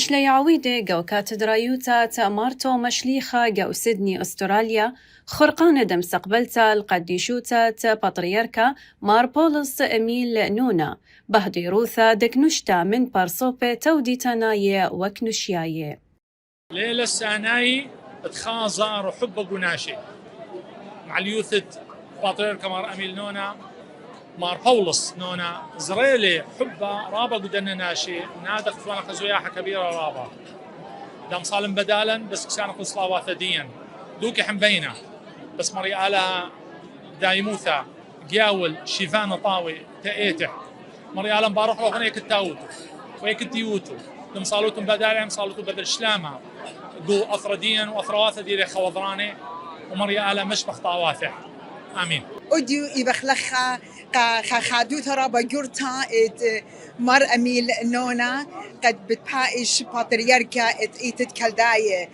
بشلي عويدة جو كاتدرايوتا تأمارتو مشليخة جو سيدني أستراليا خرقانة دم استقبلتا القديشوتا بطريركا مار بولس إميل نونا بهديروثا دكنشتا من بارصوبة تودي تناية وكنشياية ليلة الساناي تخازر وحب قناشي مع اليوثة بطريركا مار أميل نونا مار بولس نونا زريلي حبة رابا قدنا ناشي نادق فوانا خزوياحة كبيرة رابا دام صالم بدالا بس كسانة قصلاوات ديا دوكي حمبينا بس مريالها دايموثا قياول شيفان طاوي تأيتح مريالا باروح روحنا يكتاوتو ويكتيوتو دم صالوتم بدالا صالوتو بدل شلامة قو أثرديا وأثرواثا ديري خوضراني ومريالا مش بخطاواثح آمين أديو يبخلخا خادوتا رابا جورتا مر أميل نونا قد بتبايش باترياركا إيتت كالداية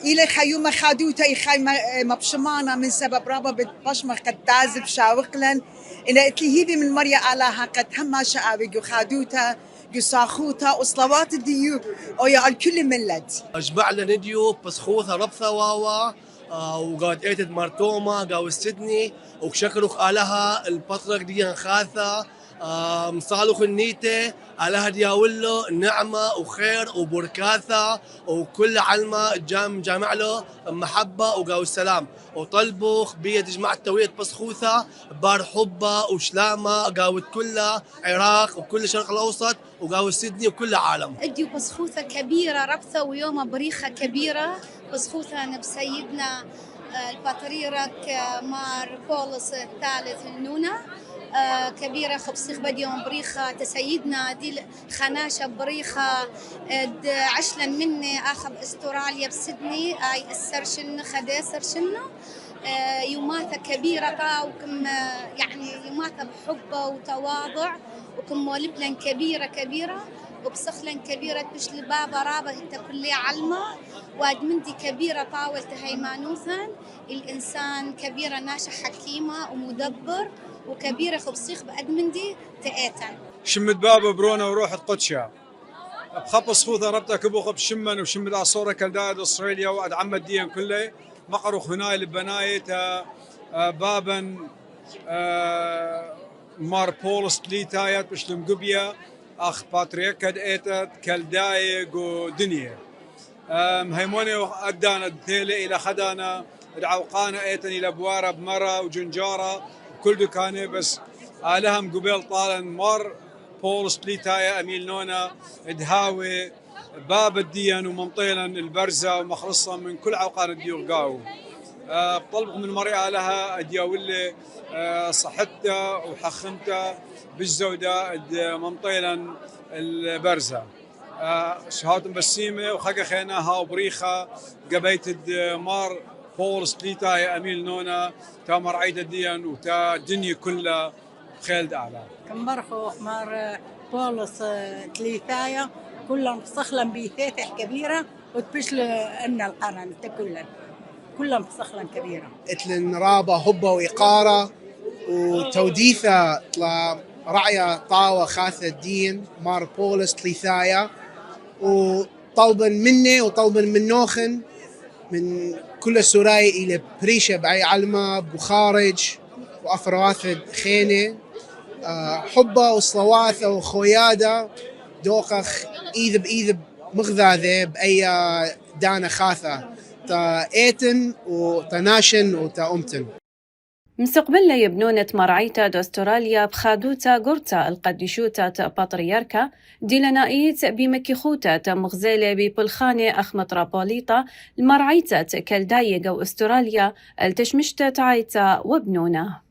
إلى خيومة خادوتا إخاي مبشمانا من سبب رابا بتبشمة قد تازب شاوقلن إلى إتليهيبي من مريا آلاها قد هما شعابي خادوتا يساخوتا وصلوات الديو ويا الكل ملت أجبعنا نديو بسخوثا ربثا واوا وقاد ايتد مارتوما قاو سيدني وشكروخ آلها البطرق دي خاثة مصالوخ النيتة آلها دياولو نعمة وخير وبركاثة وكل علمة جامع له محبة وقاو السلام وطلبوخ بيد جماعة تويت بسخوثة بار حبة وشلامة قاوت كلها عراق وكل شرق الأوسط وقاو سيدني وكل عالم اديو بسخوثة كبيرة ربثة ويوم بريخة كبيرة بسخوثة بسيدنا البطريرك مار بولس الثالث النونا كبيرة خبصيخ بديوم بريخة تسيدنا دي خناشة بريخة عشلا مني آخب استراليا بسدني آي السرشن خدي سرشنه يوماتها كبيرة وكم يعني يوماتها بحبة وتواضع وكم ولبلن كبيرة وبسخلن كبيرة بش لبابا رابا انت كلي علمة وادمندي كبيرة طاول تهيمانوثا الإنسان كبيرة ناشا حكيمة ومدبر وكبيرة خبصيخ بأدمندي تأتن شمد بابا برونا وروح القدشة بخبص خوذة ربطة كبوخ بشمن وشمد عصورة كالداد أستراليا وأد عم الدين كله مقروخ هناي لبناية بابا مار بولس تليتايت بشلم قبيا أخ باتريكاد إيتت كالدايق ودنيا هيموني أدانا الثيلة إلى خدانا العوقانة إيتن إلى بوارة بمرة وجنجارة كل دكانة بس آلهم قبيل طالا مار بولس تليتايا أميل نونا دهاوي باب الدين وممطيلا البرزة ومخلصا من كل عوقان الديوغ قاو بطلبك من مريئة لها دياولي صحتها وحخمتها بالزودة ممطيلا البرزة شهادة بسيمة وخاقة خيناها وبريخة قبيت مار بولس تليتايا أميل نونا تامر عيد الدين وتا الدنيا كلها بخيل أعلى كمبرخو مار بولس تليتايا كلهم صخلا بيثيثح كبيرة وتبشل أن القرن كلهم صخلا كبيرة اتلن رابا هبة وإقارة وتوديثة رعية طاوة خاثة الدين مار بولس تليثايا وطلبا مني وطلبا من نوخن من كل سوراي إلى بريشة بعي علمة بخارج وأفرواث خينة حبة وصلواثة وخويادة دوقخ إيذ مغذاذة بأي دانة خاثة تا إيتن وتناشن وتأمتن مستقبل يبنونة مرعيتا دستراليا بخادوتا قرتا القديشوتا بطريركا ديلنائيت بمكيخوتا مغزالة ببلخانة أخ مترابوليطا المرعيتا كالدايق أو أستراليا التشمشتا تعيتا وبنونا